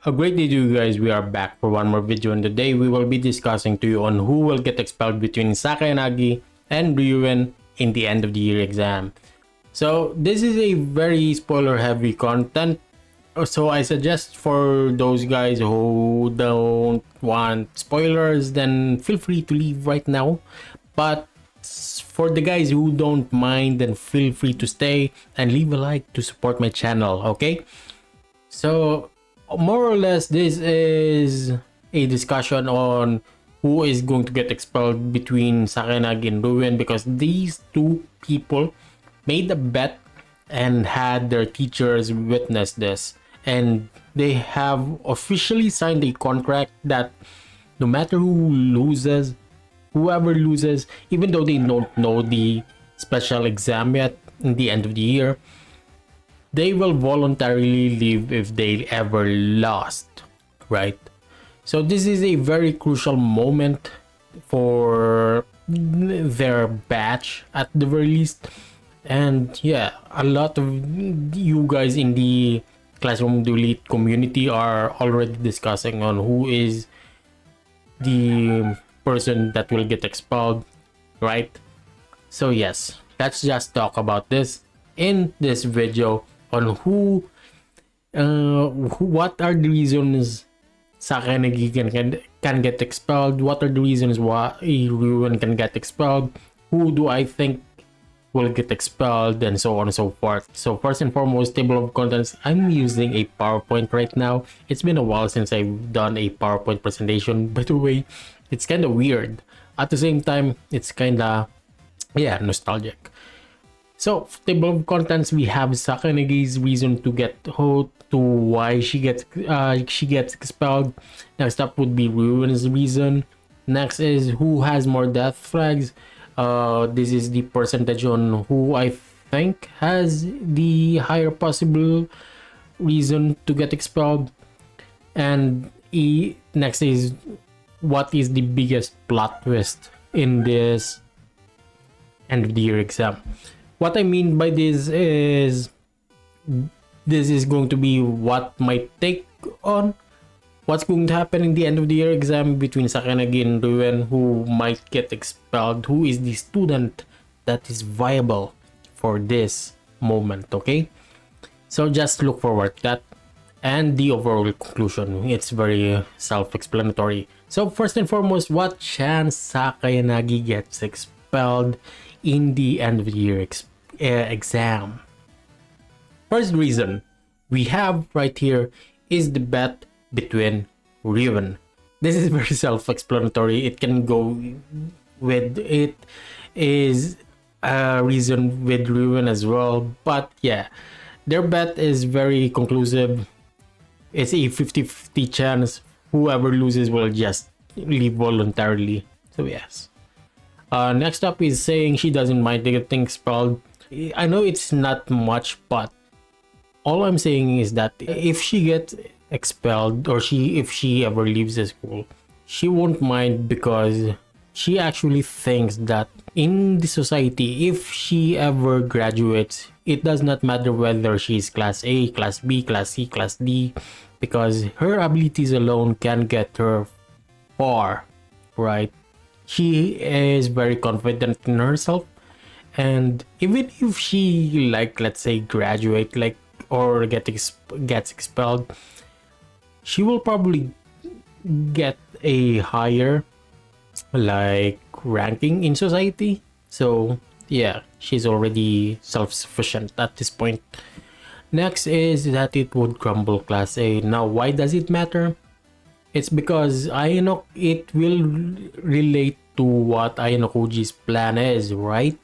A great day to you guys. We are back for one more video, and today we will be discussing to you on who will get expelled between Sakayanagi and Ryuen in the end of the year exam. So this is a very spoiler heavy content, so I suggest for those guys who don't want spoilers, then feel free to leave right now. But for the guys who don't mind, then feel free to stay and leave a like to support my channel, okay? So more or less this is a discussion on who is going to get expelled between Sakayanagi and Ryuen, because these two people made a bet and had their teachers witness this, and they have officially signed a contract that no matter whoever loses, even though they don't know the special exam yet in the end of the year, they will voluntarily leave if they ever lost, right? So this is a very crucial moment for their batch at the very least. And yeah, a lot of you guys in the Classroom Delete community are already discussing on who is the person that will get expelled, right? So yes, let's just talk about this in this video on what are the reasons Sakayanagi can get expelled, what are the reasons why Ryuen can get expelled, who do I think will get expelled, and so on and so forth. So first and foremost, table of contents. I'm using a PowerPoint right now. It's been a while since I've done a PowerPoint presentation. By the way, it's kind of weird. At the same time, it's kind of, yeah, nostalgic. So table of contents, we have Sakayanagi's reason to why she gets expelled. Next up would be Ryuen's reason. Next is who has more death flags. This is the percentage on who I think has the higher possible reason to get expelled. And next is what is the biggest plot twist in this end of the year exam. What I mean by this is going to be what my take on what's going to happen in the end of the year exam between Sakayanagi and Ryuen, who might get expelled, who is the student that is viable for this moment, okay? So just look forward to that. And the overall conclusion, it's very self-explanatory. So first and foremost, what chance Sakayanagi gets expelled in the end of the year exam? First reason we have right here is the bet between Ryuen. This is very self-explanatory. It can go with it is a reason with Ryuen as well, but yeah, their bet is very conclusive. It's a 50-50 chance. Whoever loses will just leave voluntarily. So yes. Next up is saying she doesn't mind getting expelled. I know it's not much, but all I'm saying is that if she gets expelled, or if she ever leaves the school, she won't mind, because she actually thinks that in the society, if she ever graduates, it does not matter whether she's class A, class B, class C, class D, because her abilities alone can get her far, right? She is very confident in herself, and even if she, like, let's say graduate, like, or gets expelled, she will probably get a higher, like, ranking in society. So yeah, she's already self-sufficient at this point. Next is that it would crumble class A. Now, why does it matter? It's because it will relate to what Ayanokoji's plan is, right?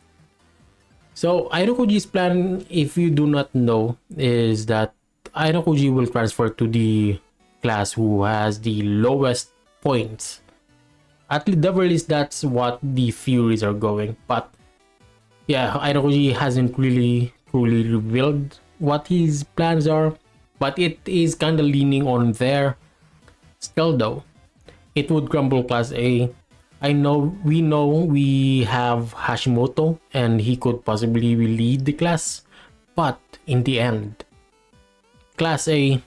So Ayanokoji's plan, if you do not know, is that Ayanokoji will transfer to the class who has the lowest points. At the very least, that's what the theories are going. But yeah, Ayanokoji hasn't really truly revealed what his plans are, but it is kind of leaning on there. Still though, it would crumble class A. We know we have Hashimoto, and he could possibly lead the class, but in the end, class A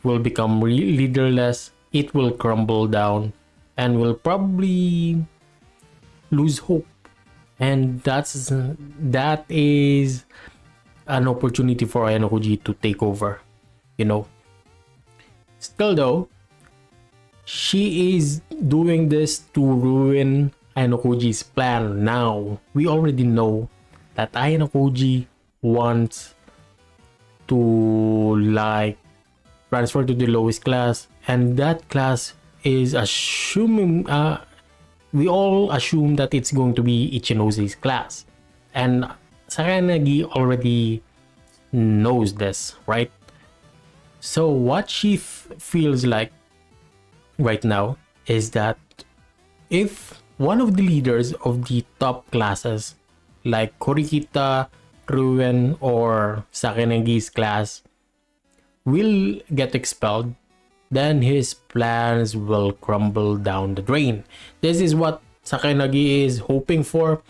will become leaderless, it will crumble down, and will probably lose hope. And that is an opportunity for Ayanokoji to take over, you know. Still though, she is doing this to ruin Ayanokoji's plan now. We already know that Ayanokoji wants to like transfer to the lowest class, and that class is assuming we all assume that it's going to be Ichinose's class, and Sakayanagi already knows this, right? So what she feels like right now is that if one of the leaders of the top classes like Korikita, Ryuen, or Sakanagi's class will get expelled, then his plans will crumble down the drain. This is what Sakayanagi is hoping for,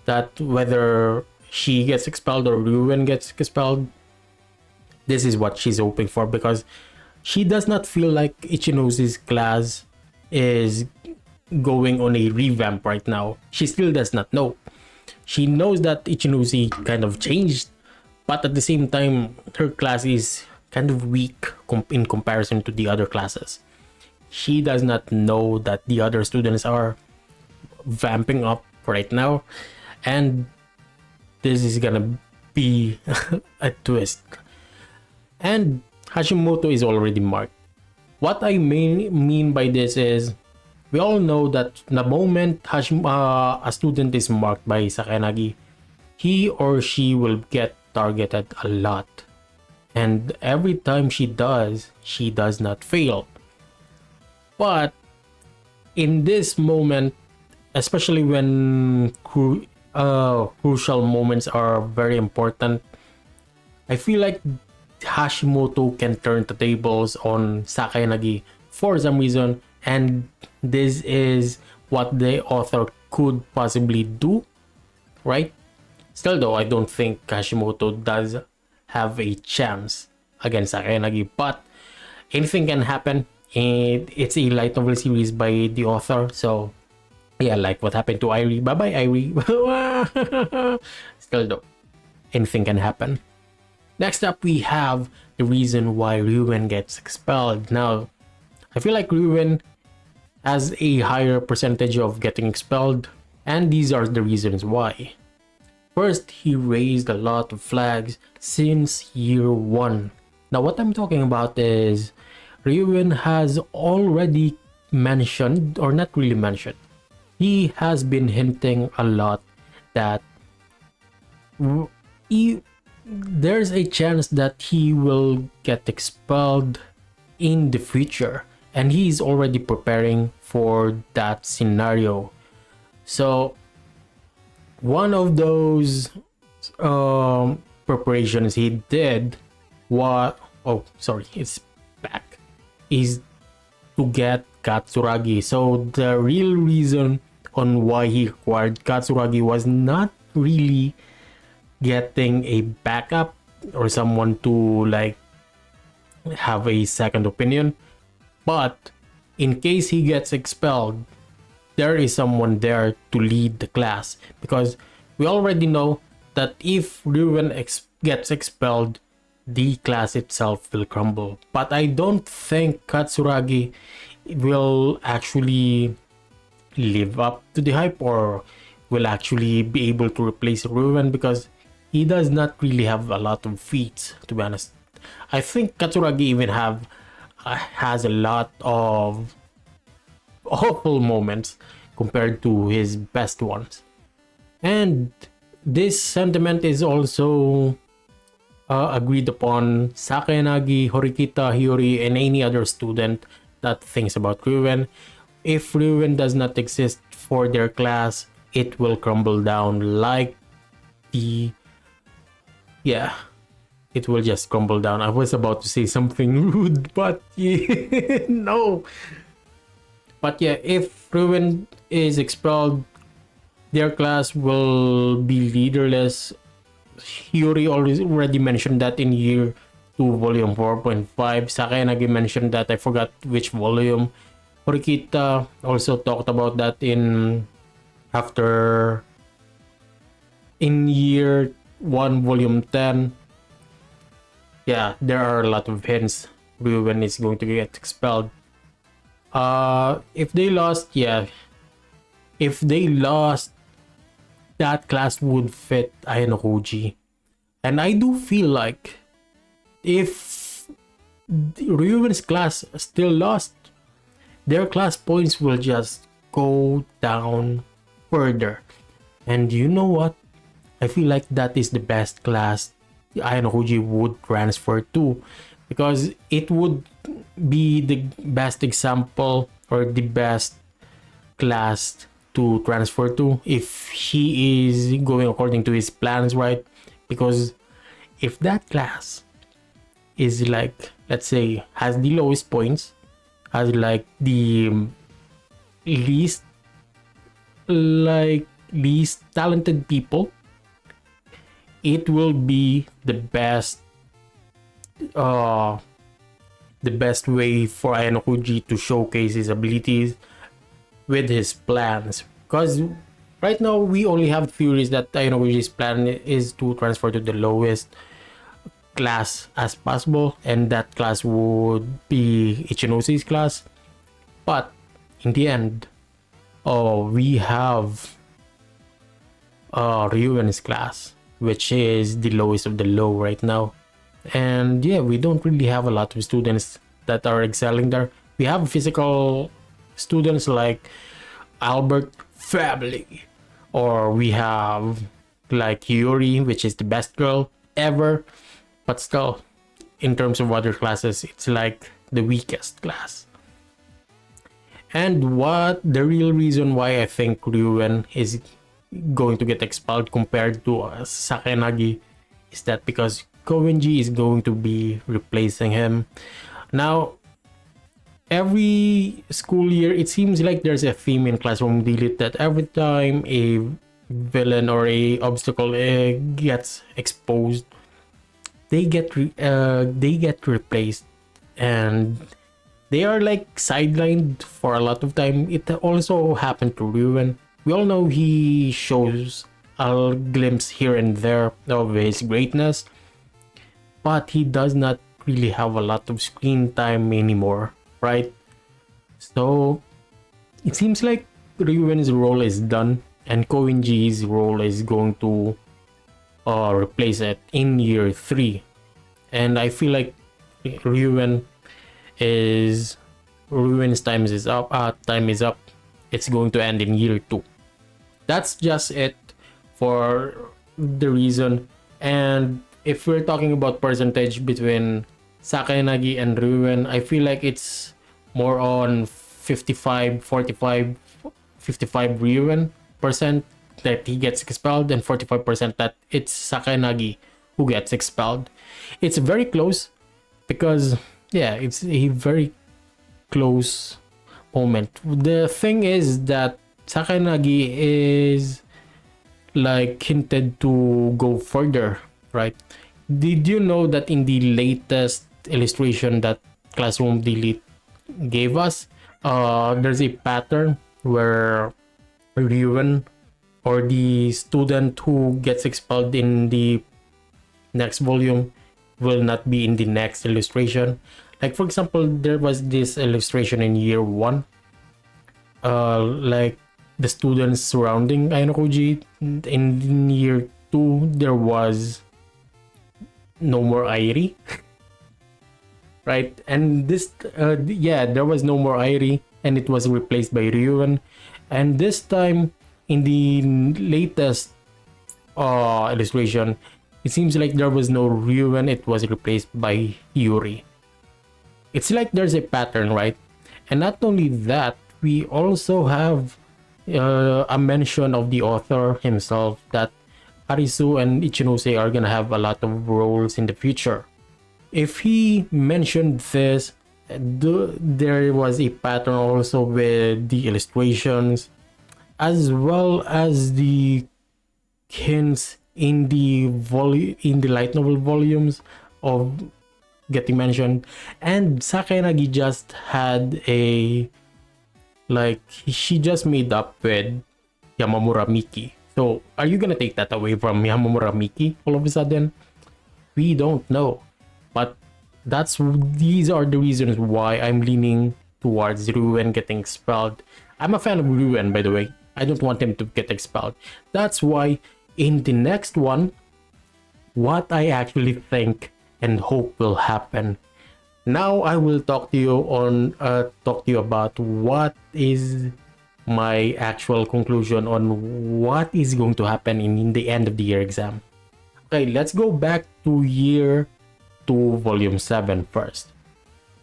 that whether she gets expelled or Ryuen gets expelled, this is what she's hoping for, because she does not feel like Ichinose's class is going on a revamp right now. She still does not know. She knows that Ichinose kind of changed, but at the same time, her class is kind of weak in comparison to the other classes. She does not know that the other students are vamping up right now, and this is gonna be a twist. And Hashimoto is already marked. What I mean by this is, we all know that the moment a student is marked by Sakayanagi, he or she will get targeted a lot. And every time she does not fail. But in this moment, especially when crucial moments are very important, I feel like Hashimoto can turn the tables on Sakayanagi for some reason, and this is what the author could possibly do, right? Still though, I don't think Hashimoto does have a chance against Sakayanagi, but anything can happen. And it's a light novel series by the author, so yeah, like what happened to Irie. Bye bye, Irie. Still though, anything can happen. Next up, we have the reason why Ryuen gets expelled. Now, I feel like Ryuen has a higher percentage of getting expelled, and these are the reasons why. First, he raised a lot of flags since year 1. Now, what I'm talking about is Ryuen has already mentioned, or not really mentioned, he has been hinting a lot that there's a chance that he will get expelled in the future, and he's already preparing for that scenario. So one of those preparations he did it's back, is to get Katsuragi. So the real reason on why he acquired Katsuragi was not really getting a backup or someone to like have a second opinion, but in case he gets expelled, there is someone there to lead the class, because we already know that if Ryuen gets expelled, the class itself will crumble. But I don't think Katsuragi will actually live up to the hype, or will actually be able to replace Ryuen, because he does not really have a lot of feats, to be honest. I think Katsuragi even has a lot of awful moments compared to his best ones. And this sentiment is also agreed upon Sakayanagi, Horikita, Hiyori, and any other student that thinks about Ryuen. If Ryuen does not exist for their class, it will crumble down like it will just crumble down. I was about to say something rude, but no. But yeah, if Ryuen is expelled, their class will be leaderless. Hiyori already mentioned that in year to volume 4.5. Sakayanagi mentioned that, I forgot which volume. Horikita also talked about that in year 1 volume 10. Yeah, there are a lot of hints Ryuen is going to get expelled. If they lost, that class would fit ayanokoji. And I do feel like if Ryuen's class still lost, their class points will just go down further. And you know what? I feel like that is the best class ayanokoji would transfer to, because it would be the best example or the best class to transfer to if he is going according to his plans, right? Because if that class is like, let's say, has the lowest points, has like the least least talented people, it will be the best way for Ayanokoji to showcase his abilities with his plans. Because right now we only have theories that Ayanokoji's plan is to transfer to the lowest class as possible, and that class would be Ichinosi's class. But in the end, we have Ryuen's class, which is the lowest of the low right now. And yeah, we don't really have a lot of students that are excelling there. We have physical students like Albert Family, or we have like Yuri, which is the best girl ever, but still, in terms of other classes, it's like the weakest class. And what the real reason why I think Ryuen is going to get expelled compared to Sakayanagi is that because Koenji is going to be replacing him. Now, every school year, it seems like there's a theme in Classroom Delete that every time a villain or a obstacle gets exposed, they get replaced, and they are like sidelined for a lot of time. It also happened to Ryuen. We all know he shows a glimpse here and there of his greatness, but he does not really have a lot of screen time anymore, right? So it seems like Ryuen's role is done, and Koenji's role is going to replace it in year 3. And I feel like Ryuen's time is up. It's going to end in year 2. That's just it for the reason. And if we're talking about percentage between Sakayanagi and Ryuen, I feel like it's more on 55, 45, 55 Ryuen percent that he gets expelled, and 45% that it's Sakayanagi who gets expelled. It's very close because, yeah, it's a very close moment. The thing is that Sakayanagi is like hinted to go further, right? Did you know that in the latest illustration that Classroom Delete gave us, there's a pattern where Ryuen, or the student who gets expelled in the next volume, will not be in the next illustration. Like, for example, there was this illustration in year 1, like the students surrounding ayanokoji. In year 2, there was no more Airi. Right? And this, there was no more Airi, and it was replaced by Ryuen. And this time, in the latest illustration, it seems like there was no Ryuen, it was replaced by Yuri. It's like there's a pattern, right? And not only that, we also have a mention of the author himself that Arisu and Ichinose are gonna have a lot of roles in the future. If he mentioned this, there was a pattern also with the illustrations, as well as the hints in the light novel volumes of getting mentioned, and Sakayanagi just had a like she just made up with Yamamura Miki. So are you gonna take that away from Yamamura Miki all of a sudden? We don't know, but these are the reasons why I'm leaning towards Ryuen getting expelled. I'm a fan of Ryuen, by the way. I don't want him to get expelled. That's why in the next one, what I actually think and hope will happen. Now I will talk to you about what is my actual conclusion on what is going to happen in the end of the year exam. Okay, let's go back to year 2, volume 7 first.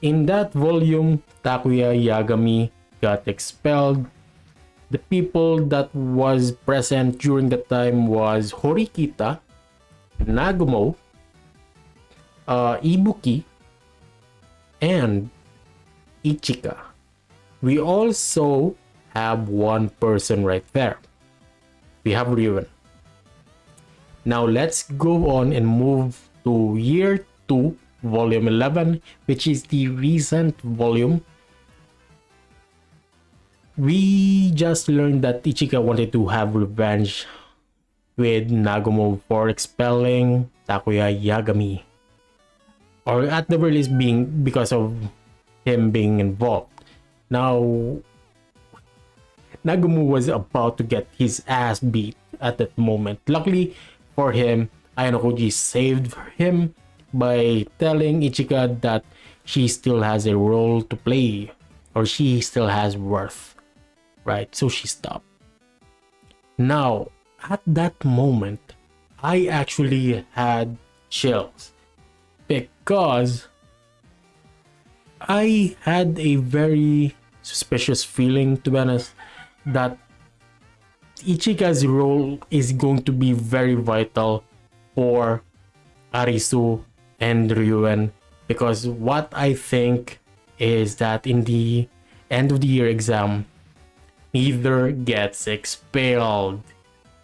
In that volume, Takuya Yagami got expelled. The people that was present during that time was Horikita, Nagumo, Ibuki, and Ichika. We also have one person right there. We have Ryuen. Now let's go on and move to year 2, volume 11, which is the recent volume. We just learned that Ichika wanted to have revenge with Nagumo for expelling Takuya Yagami, or at the very least being because of him being involved. Now Nagumo was about to get his ass beat at that moment. Luckily for him, Ayanokoji saved him by telling Ichika that she still has a role to play, or she still has worth, right? So she stopped. Now at that moment, I actually had chills because I had a very suspicious feeling, to be honest, that Ichika's role is going to be very vital for Arisu and Ryuen, because what I think is that in the end of the year exam, neither gets expelled.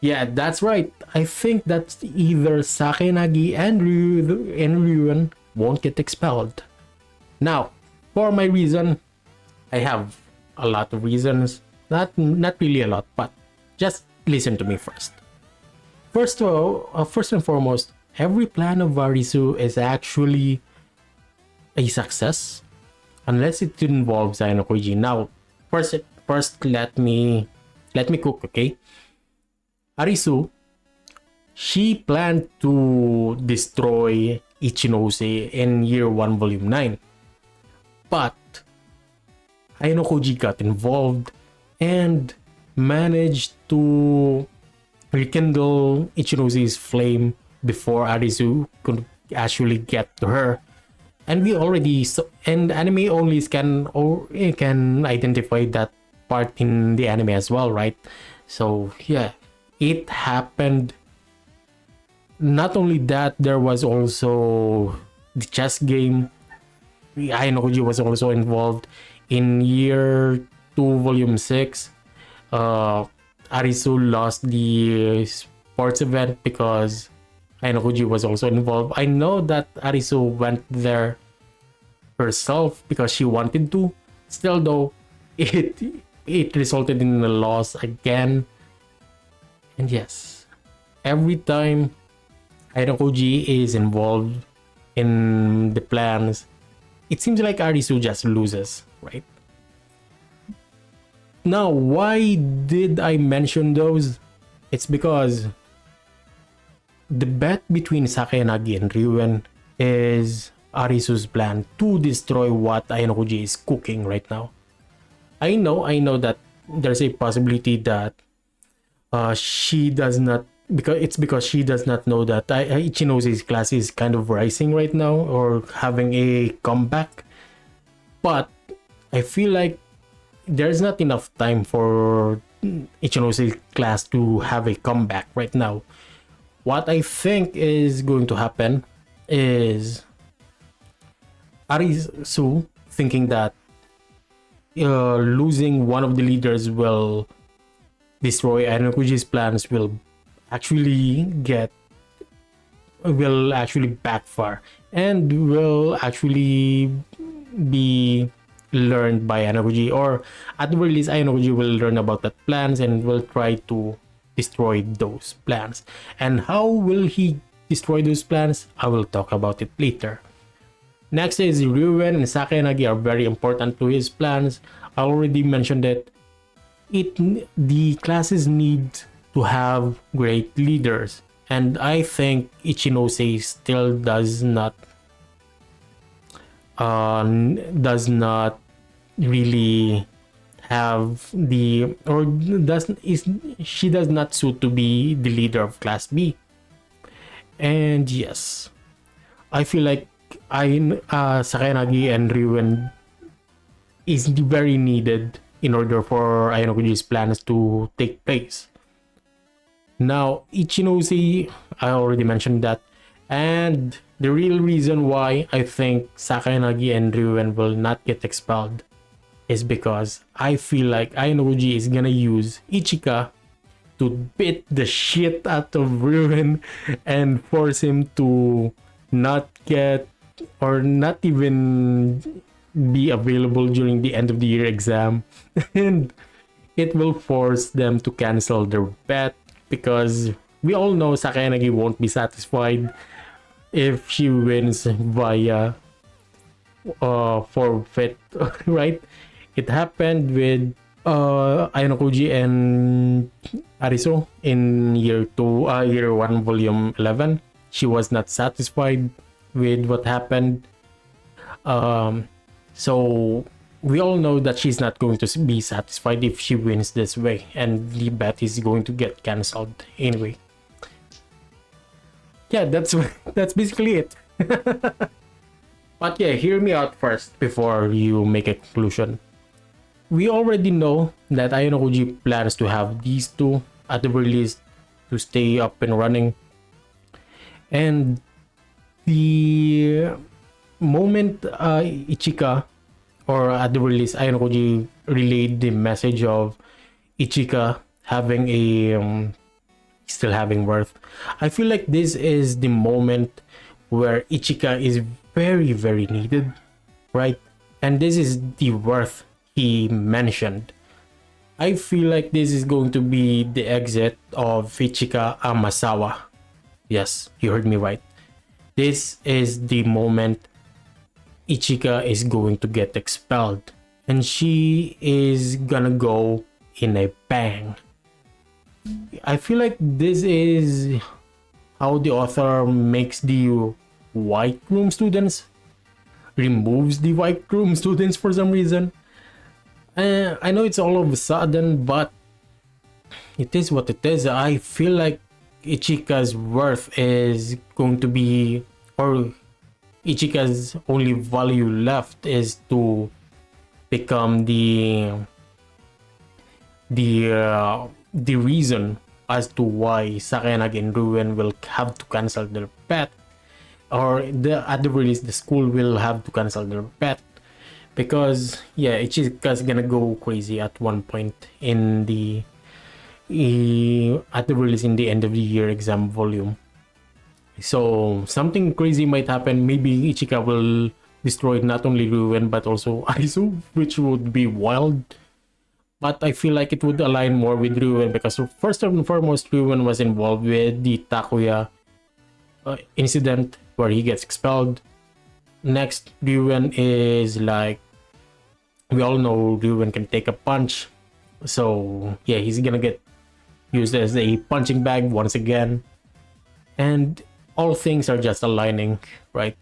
Yeah, that's right. I think that either Sakayanagi and Ryuen won't get expelled. Now, for my reason, I have a lot of reasons. Not really a lot, but just listen to me first. First and foremost, every plan of Arisu is actually a success unless it involves ayanokoji. Now, first let me cook, okay? Arisu, she planned to destroy Ichinose in year 1, volume 9. But Ayanokoji got involved and managed to rekindle Ichinose's flame before Arisu could actually get to her. And we already and anime only can identify that part in the anime as well, right? So yeah, it happened. Not only that, there was also the chess game. Ayanokoji was also involved in year 2, volume 6. Arisu lost the sports event because Ayanokoji was also involved. I know that Arisu went there herself because she wanted to. Still though, it resulted in a loss again. And yes, every time Ayanokoji is involved in the plans, it seems like Arisu just loses, right? Now, why did I mention those? It's because the bet between Sakayanagi and Ryuen is Arisu's plan to destroy what Ayanokoji is cooking right now. I know that there's a possibility that she does not, because she does not know that Ichinose's class is kind of rising right now or having a comeback. But I feel like there's not enough time for Ichinose's class to have a comeback right now. What I think is going to happen is Arisu thinking that losing one of the leaders will destroy Ayanokoji's plans will actually get will actually backfire and will actually be learned by Ayanokoji, or at the very least Ayanokoji will learn about that plans and will try to destroy those plans. And how will he destroy those plans? I will talk about it later. Next is Ryuen and Sakayanagi are very important to his plans. I already mentioned that the classes need to have great leaders, and I think Ichinose still does not really have the, or doesn't is she does not suit to be the leader of class B. And yes, I feel like Sakayanagi and Ryuen is very needed in order for Ayanokoji's plans to take place. Now, Ichinose, I already mentioned that, and the real reason why I think Sakayanagi and Ryuen will not get expelled is because I feel like Ayanokoji is gonna use Ichika to beat the shit out of Ryuen and force him to not get, or not even be available during the end of the year exam. And it will force them to cancel their bet, because we all know Sakayanagi won't be satisfied if she wins via forfeit. Right, it happened with Ayanokoji and Arisu in year 1 volume 11. She was not satisfied with what happened, so we all know that she's not going to be satisfied if she wins this way, and the bet is going to get cancelled anyway. Yeah, that's basically it. But yeah, hear me out first before you make a conclusion. We already know that Ayanokoji plans to have these two at the very least to stay up and running, and the moment Ichika, or at the very least Ayanokoji relayed the message of Ichika having a still having worth, I feel like this is the moment where Ichika is very, very needed, right? And this is the worth he mentioned. I feel like this is going to be the exit of Ichika Amasawa. Yes, you heard me right. This is the moment Ichika is going to get expelled, and she is gonna go in a bang. I feel like this is how the author makes the white room students, removes the white room students for some reason. I know it's all of a sudden, but it is what it is. I feel like Ichika's worth is going to be, or Ichika's only value left is to become the reason as to why Sakayanagi and Ryuen will have to cancel their bet, or at the very least the school will have to cancel their bet, because yeah, Ichika's gonna go crazy at one point in the at the very least in the end of the year exam volume. So something crazy might happen. Maybe Ichika will destroy not only Ryuen but also Arisu, which would be wild. But I feel like it would align more with Ryuen, because first and foremost, Ryuen was involved with the Takuya incident where he gets expelled. Next, Ryuen is like, we all know Ryuen can take a punch. So yeah, he's gonna get used as a punching bag once again. And all things are just aligning, right?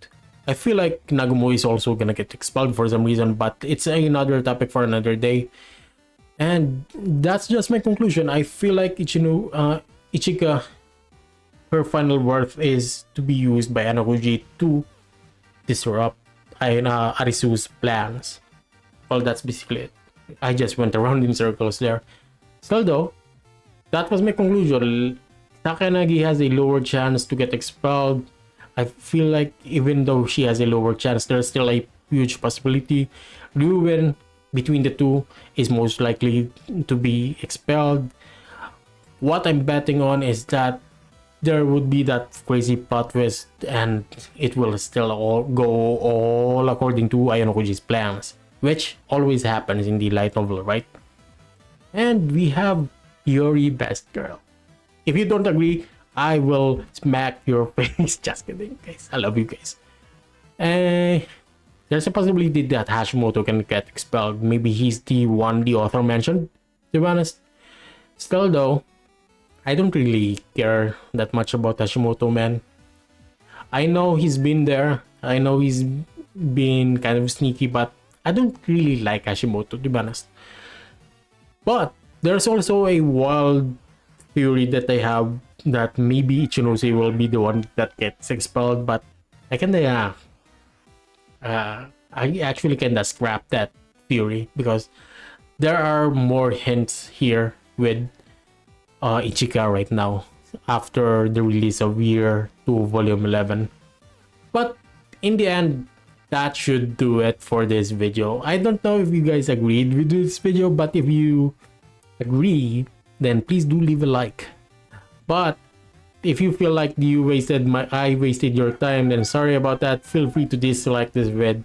I feel like Nagumo is also gonna get expelled for some reason, but it's another topic for another day. And that's just my conclusion. I feel like Ichika, her final worth is to be used by Ayanokoji to disrupt Arisu's plans. Well, that's basically it. I just went around in circles there. Still though, that was my conclusion. Sakayanagi has a lower chance to get expelled. I feel like even though she has a lower chance, there's still a huge possibility. Ryuen, between the two, is most likely to be expelled. What I'm betting on is that there would be that crazy plot twist and it will still all go all according to Ayanokoji's plans, which always happens in the light novel, right? And we have Yuri Best Girl. If you don't agree, I will smack your face. Just kidding, guys. I love you guys. There's a possibility that Hashimoto can get expelled. Maybe he's the one the author mentioned, to be honest. Still though, I don't really care that much about Hashimoto, man. I know he's been there. I know he's been kind of sneaky, but I don't really like Hashimoto, to be honest. But there's also a wild theory that I have that maybe Ichinose will be the one that gets expelled, but I kinda I actually kinda scrap that theory because there are more hints here with Ichika right now after the release of Year 2 Volume 11. But in the end, that should do it for this video. I don't know if you guys agreed with this video, but if you agree, then please do leave a like. But if you feel like I wasted your time, then sorry about that. Feel free to dislike this vid.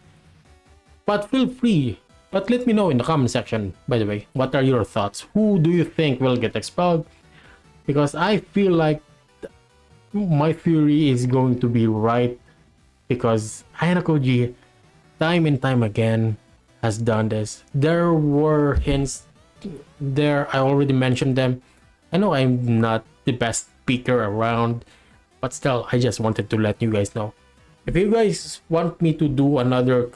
But let me know in the comment section, by the way, what are your thoughts? Who do you think will get expelled? Because I feel like my theory is going to be right, because Ayanokoji time and time again has done this. There were hints there, I already mentioned them. I know I'm not the best speaker around, but still, I just wanted to let you guys know. If you guys want me to do another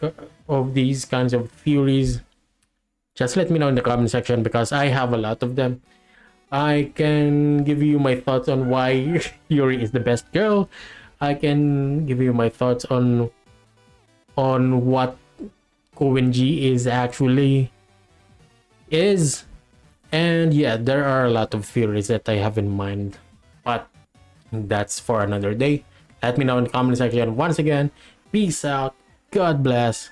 of these kinds of theories, just let me know in the comment section, because I have a lot of them. I can give you my thoughts on why Yuri is the best girl. I can give you my thoughts on what Koenji is actually is. And yeah, there are a lot of theories that I have in mind, but that's for another day. Let me know in the comment section. Once again, peace out, God bless,